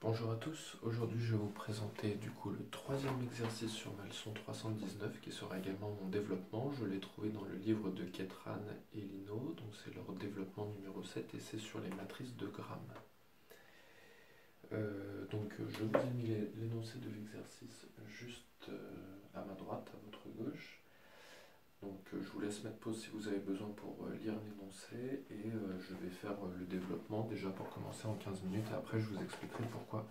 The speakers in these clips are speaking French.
Bonjour à tous, aujourd'hui je vais vous présenter du coup le troisième exercice sur ma leçon 319 qui sera également mon développement. Je l'ai trouvé dans le livre de Ketran et Lino, donc c'est leur développement numéro 7 et c'est sur les matrices de Gram. Je vous ai mis l'énoncé de l'exercice juste à ma droite, à votre gauche. Je vous laisse mettre pause si vous avez besoin pour lire l'énoncé et je vais faire le développement déjà pour commencer en 15 minutes et après je vous expliquerai pourquoi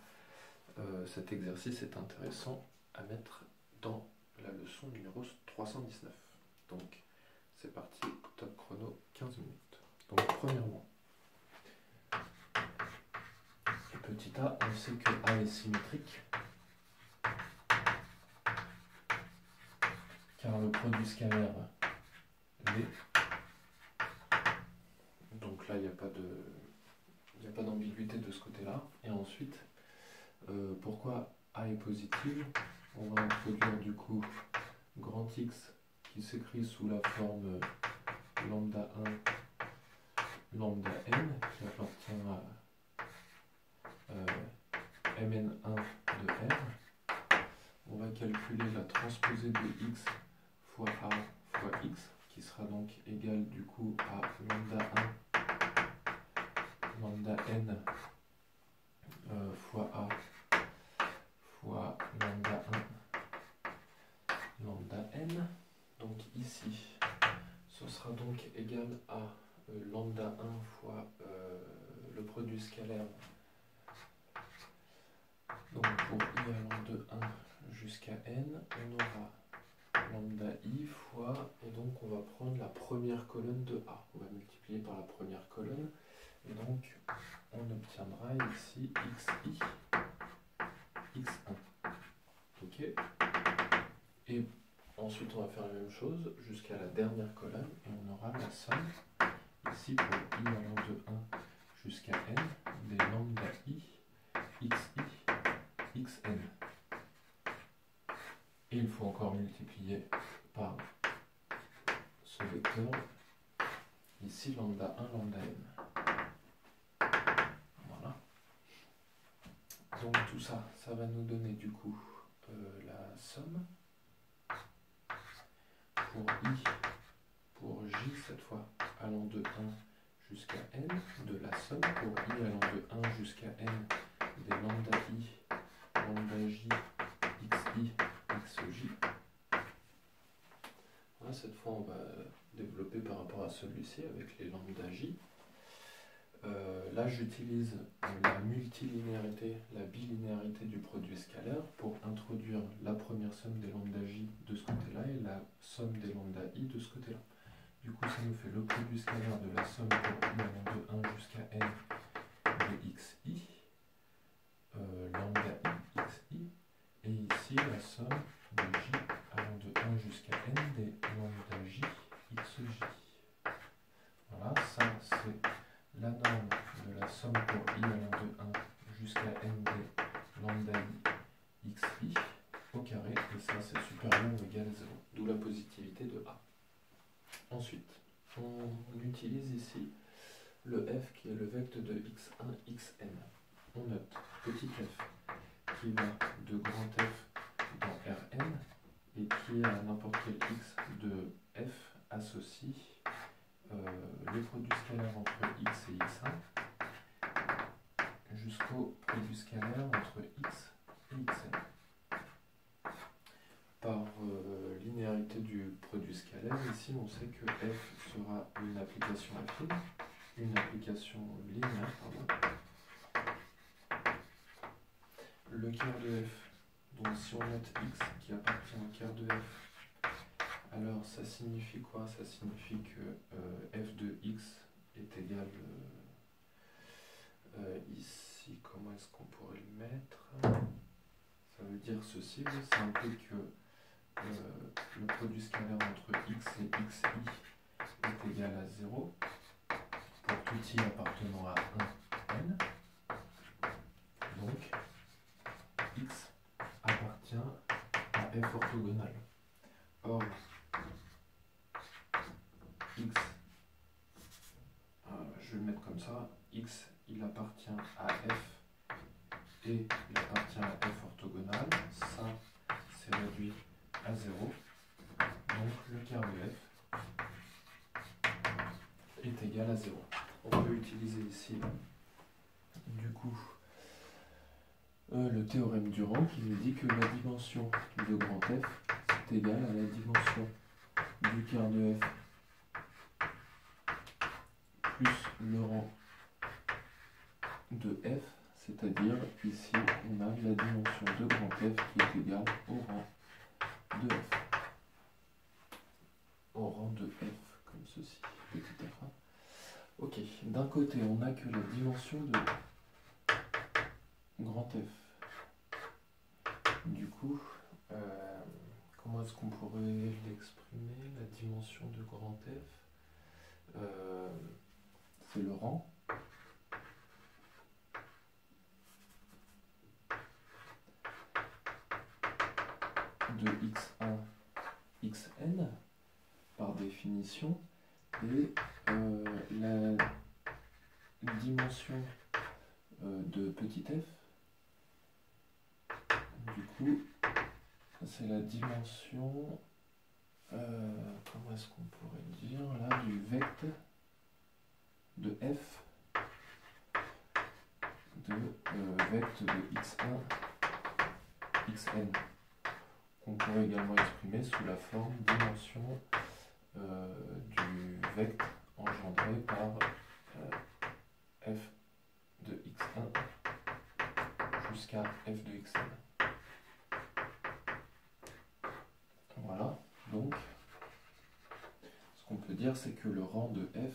cet exercice est intéressant à mettre dans la leçon numéro 319. Donc c'est parti, top chrono, 15 minutes. Donc premièrement, petit a, on sait que A est symétrique car le produit scalaire l'est. Donc là il n'y a pas d'ambiguïté de ce côté-là. Et ensuite, pourquoi A est positive? On va introduire du coup grand X qui s'écrit sous la forme lambda 1, lambda n, qui appartient à mn1 de R. On va calculer la transposée de x fois A fois x, qui sera donc égal du coup à lambda 1, lambda n fois A fois lambda 1, lambda n. Donc ici, ce sera donc égal à lambda 1 fois le produit scalaire. Donc pour i allant de 1 jusqu'à n, on aura lambda i fois, et donc on va prendre la première colonne de A. On va multiplier par la première colonne, et donc on obtiendra ici xi, x1. Ok. Et ensuite on va faire la même chose jusqu'à la dernière colonne, et on aura la somme, ici pour i allant de 1 jusqu'à n, des lambda i, xi, xn. Et il faut encore multiplier par ce vecteur, ici lambda 1, lambda n. Voilà. Donc tout ça, ça va nous donner du coup la somme pour i, pour j cette fois, allant de 1 jusqu'à n, de la somme pour i allant de 1 jusqu'à n, des lambda i, lambda j, xi, xj. Voilà, cette fois on va développer par rapport à celui-ci avec les lambda j. Là j'utilise la multilinéarité, la bilinéarité du produit scalaire pour introduire la première somme des lambda j de ce côté-là et la somme des lambda i de ce côté-là. Du coup ça nous fait le produit scalaire de la somme pour i allant de 1 jusqu'à n de xi, lambda i, xi, et ici la somme de j allant de 1 jusqu'à n des lambda j, xj. Voilà, ça c'est la norme de la somme pour i allant de 1 jusqu'à n des lambda i, xi au carré, et ça c'est supérieur ou égal à 0, d'où la positivité de A. Ensuite, on utilise ici le f qui est le vecteur de x1, xn. On note petit f qui va de grand F dans Rn et qui est à n'importe quel x de f associe le produit scalaire entre x et x1 jusqu'au produit scalaire entre x et xn. Par linéarité du produit scalaire, ici on sait que f sera une application affine, une application linéaire, pardon. Le quart de f, donc si on note x qui appartient au quart de f, alors ça signifie quoi? Ça signifie que f de x est égal ici, comment est-ce qu'on pourrait le mettre? Ça veut dire ceci, ça implique que le produit scalaire entre x et xi est égal à 0 pour tout i appartenant à 1, n. Donc x appartient à f orthogonal. Or, x, je vais le mettre comme ça, x il appartient à f et il appartient à f orthogonale, ça c'est réduit à 0. Donc le quart de f est égal à 0. On peut utiliser ici, du coup, le théorème du rang qui nous dit que la dimension de grand F c'est égal à la dimension du quart de f plus le rang de f, c'est-à-dire ici on a la dimension de grand F qui est égale au rang de f. Au rang de f, comme ceci, petit f. Ok, d'un côté on n'a que la dimension de grand F. Du coup, comment est-ce qu'on pourrait l'exprimer, la dimension de grand F? C'est le rang de x1, xn, par définition, et la dimension de petit f, du coup, c'est la dimension, comment est-ce qu'on pourrait dire, là, du vecteur de f de vecteur de x1, xn, qu'on pourrait également exprimer sous la forme dimension du vecteur engendré par f de x1 jusqu'à f de xn. Voilà, donc ce qu'on peut dire c'est que le rang de f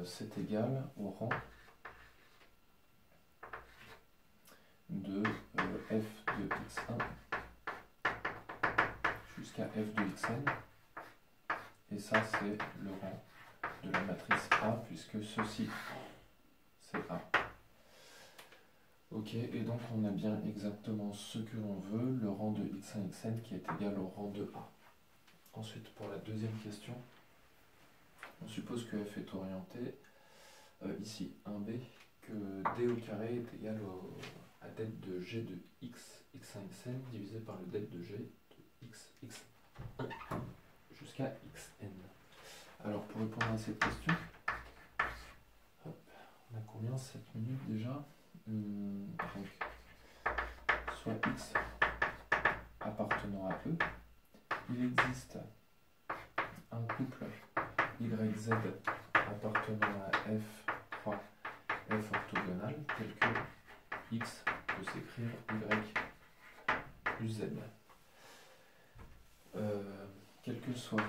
c'est égal au rang de f de x1 jusqu'à f de xn, et ça c'est le rang de la matrice A puisque ceci c'est A. Ok, et donc on a bien exactement ce que l'on veut, le rang de x1 xn qui est égal au rang de A. Ensuite, pour la deuxième question, on suppose que f est orienté, ici 1b, que d au carré est égal à det de g de x, x1 xn, divisé par le det de g de x, x1 jusqu'à xn. Alors, pour répondre à cette question, hop, on a combien? 7 minutes déjà. Donc, soit x appartenant à E, il existe un couple YZ appartenant à F croix F orthogonale tel que X peut s'écrire Y plus Z. Quel que soit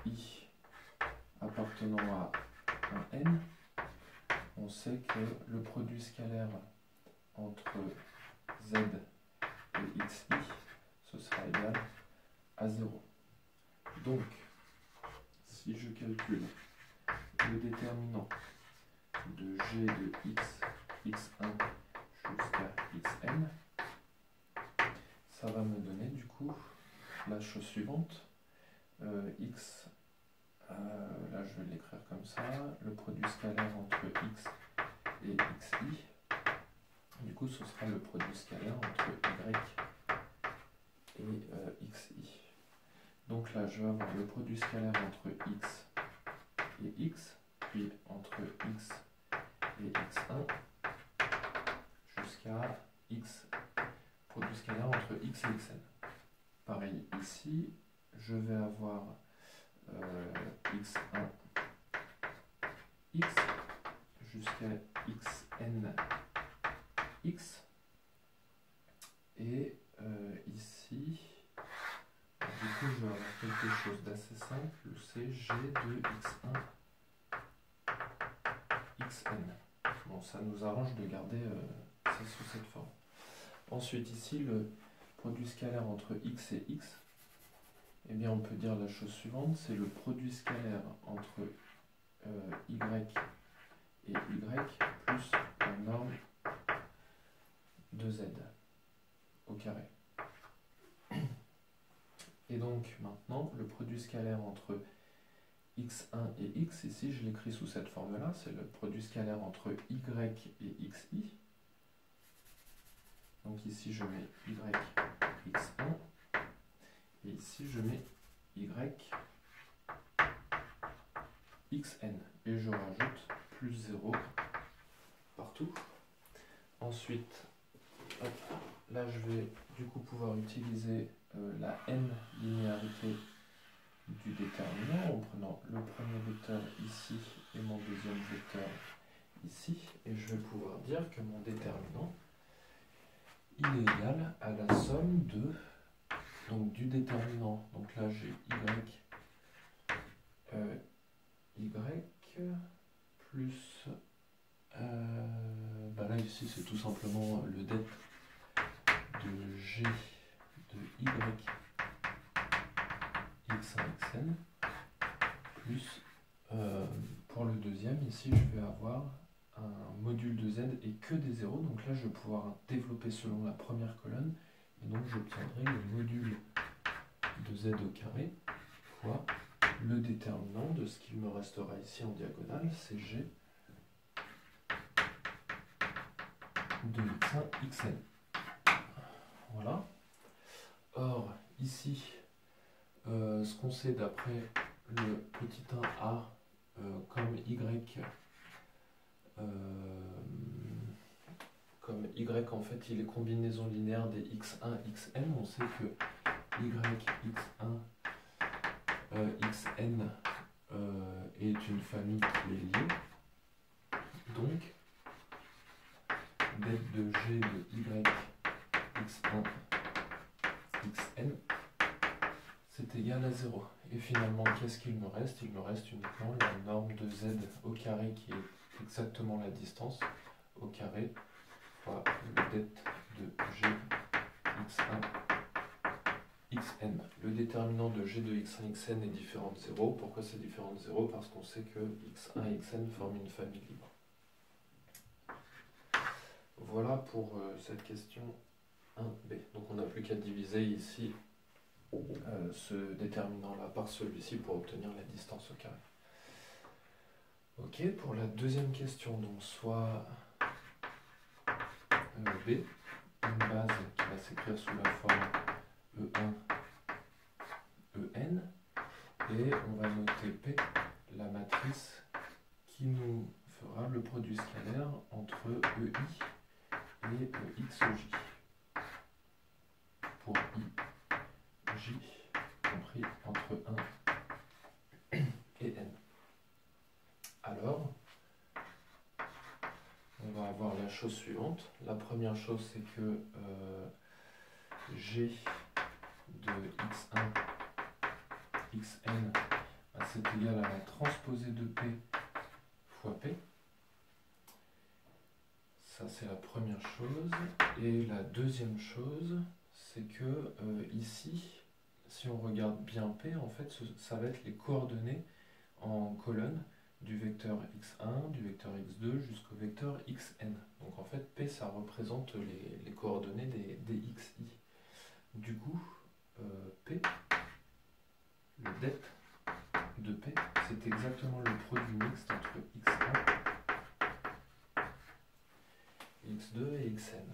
I appartenant à un N, on sait que le produit scalaire entre Z et XI, ce sera égal à 0. Donc, si je calcule le déterminant de g de x, x1 jusqu'à xn, ça va me donner du coup la chose suivante. X, là je vais l'écrire comme ça, le produit scalaire entre x et xi, du coup ce sera le produit scalaire entre y et xi. Donc là je vais avoir le produit scalaire entre x et x, puis entre x et x1 jusqu'à x, produit scalaire entre x et xn. Pareil ici, je vais avoir x1 x jusqu'à xn x, et ici, du coup je vais avoir quelque chose d'assez simple, c'est g de x1 xn. Bon, ça nous arrange de garder ça sous cette forme. Ensuite ici, le produit scalaire entre x et x, eh bien on peut dire la chose suivante, c'est le produit scalaire entre y et y plus la norme de z au carré. Et donc maintenant, le produit scalaire entre x1 et x, ici je l'écris sous cette forme-là, c'est le produit scalaire entre y et xi. Donc ici je mets y x1, et ici je mets y xn, et je rajoute plus 0 partout. Ensuite, hop, là je vais du coup pouvoir utiliser la n linéarité du déterminant en prenant le premier vecteur ici et mon deuxième vecteur ici, et je vais pouvoir dire que mon déterminant il est égal à la somme de donc du déterminant, donc là j'ai y plus bah là ici c'est tout simplement le det de g de y x1 xn plus pour le deuxième ici je vais avoir un module de z et que des zéros, donc là je vais pouvoir développer selon la première colonne et donc j'obtiendrai le module de z au carré fois le déterminant de ce qu'il me restera ici en diagonale, c'est g de x1 xn. Voilà. Or ici ce qu'on sait d'après le petit 1a comme y en fait il est combinaison linéaire des x1 xn, on sait que y x1 xn est une famille qui est liée, donc det de g de y x1 xn c'est égal à 0. Et finalement, qu'est-ce qu'il me reste? Il me reste uniquement la norme de z au carré qui est exactement la distance au carré fois le det de g x1 xn. Le déterminant de g de x1 xn est différent de 0. Pourquoi c'est différent de 0? Parce qu'on sait que x1 et xn forment une famille libre. Voilà pour cette question 1b. Donc on n'a plus qu'à diviser ici ce déterminant-là par celui-ci pour obtenir la distance au carré. Ok, pour la deuxième question, donc soit B, une base qui va s'écrire sous la forme E1, En, et on va noter P, la matrice qui nous fera le produit scalaire entre EI et XJ. Pour IJ compris entre 1 et N. Alors, on va avoir la chose suivante. La première chose, c'est que G de x1, xn, c'est égal à la transposée de P fois P. Ça, c'est la première chose. Et la deuxième chose, c'est que ici, si on regarde bien P, en fait, ça va être les coordonnées en colonne du vecteur x1, du vecteur x2 jusqu'au vecteur xn. Donc en fait, P, ça représente les coordonnées des xi. Du coup, P, le det de P, c'est exactement le produit mixte entre x1, x2 et xn.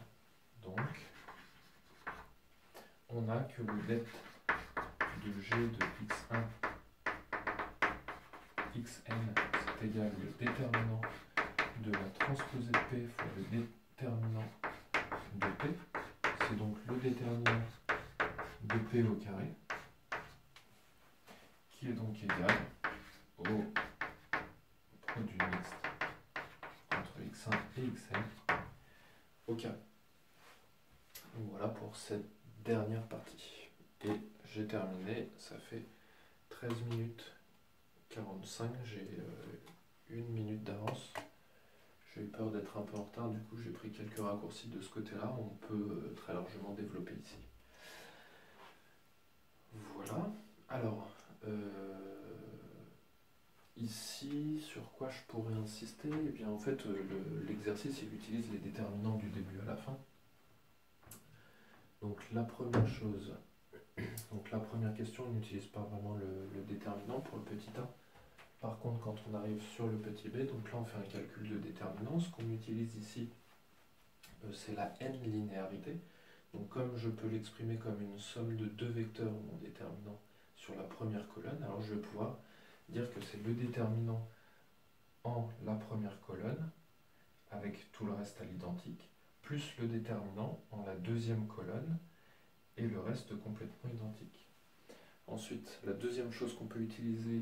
Donc, on a que le det de g de x1, xn, c'est égal au déterminant de la transposée de P fois le déterminant de P. C'est donc le déterminant de P au carré, qui est donc égal au produit mixte entre x1 et xn au carré. Donc voilà pour cette dernière partie. Et j'ai terminé, ça fait 13 minutes 45, j'ai 1 minute d'avance. J'ai eu peur d'être un peu en retard, du coup j'ai pris quelques raccourcis de ce côté-là, on peut très largement développer ici. Voilà, alors ici sur quoi je pourrais insister? Eh bien en fait l'exercice il utilise les déterminants du début à la fin. Donc la première chose, donc la première question, on n'utilise pas vraiment le déterminant pour le petit a. Par contre, quand on arrive sur le petit b, donc là on fait un calcul de déterminant, ce qu'on utilise ici, c'est la n-linéarité. Donc comme je peux l'exprimer comme une somme de deux vecteurs, mon déterminant, sur la première colonne, alors je vais pouvoir dire que c'est le déterminant en la première colonne, avec tout le reste à l'identique, plus le déterminant en la deuxième colonne, et le reste complètement identique. Ensuite, la deuxième chose qu'on peut utiliser,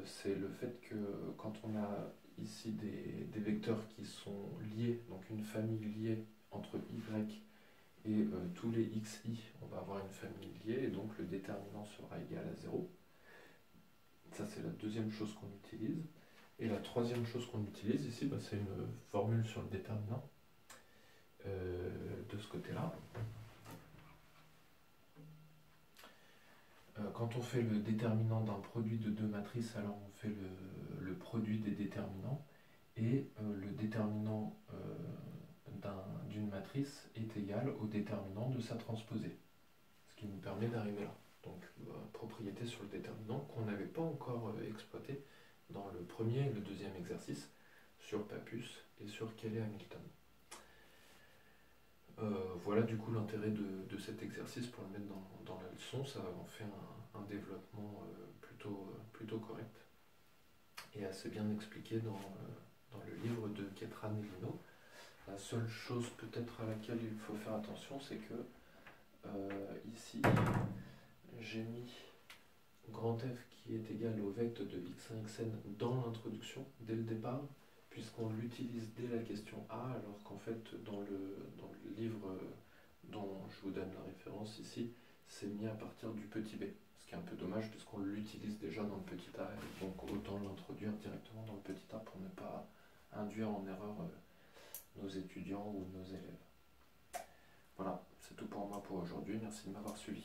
c'est le fait que quand on a ici des vecteurs qui sont liés, donc une famille liée entre y et tous les xi, on va avoir une famille liée, et donc le déterminant sera égal à 0. Ça, c'est la deuxième chose qu'on utilise. Et la troisième chose qu'on utilise ici, c'est une formule sur le déterminant de ce côté-là. Quand on fait le déterminant d'un produit de deux matrices, alors on fait le produit des déterminants, et le déterminant d'une matrice est égal au déterminant de sa transposée, ce qui nous permet d'arriver là. Donc propriété sur le déterminant qu'on n'avait pas encore exploité dans le premier et le deuxième exercice sur Pappus et sur Cayley-Hamilton. Voilà du coup l'intérêt de cet exercice pour le mettre dans la leçon. Ça en fait un développement plutôt correct et assez bien expliqué dans le livre de Ketran et Lino. La seule chose peut-être à laquelle il faut faire attention, c'est que ici j'ai mis grand F qui est égal au vecteur de x1, xn dans l'introduction dès le départ, puisqu'on l'utilise dès la question A, alors qu'en fait dans le livre dont je vous donne la référence ici, c'est mis à partir du petit b, ce qui est un peu dommage puisqu'on l'utilise déjà dans le petit a, et donc autant l'introduire directement dans le petit a pour ne pas induire en erreur nos étudiants ou nos élèves. Voilà, c'est tout pour moi pour aujourd'hui, merci de m'avoir suivi.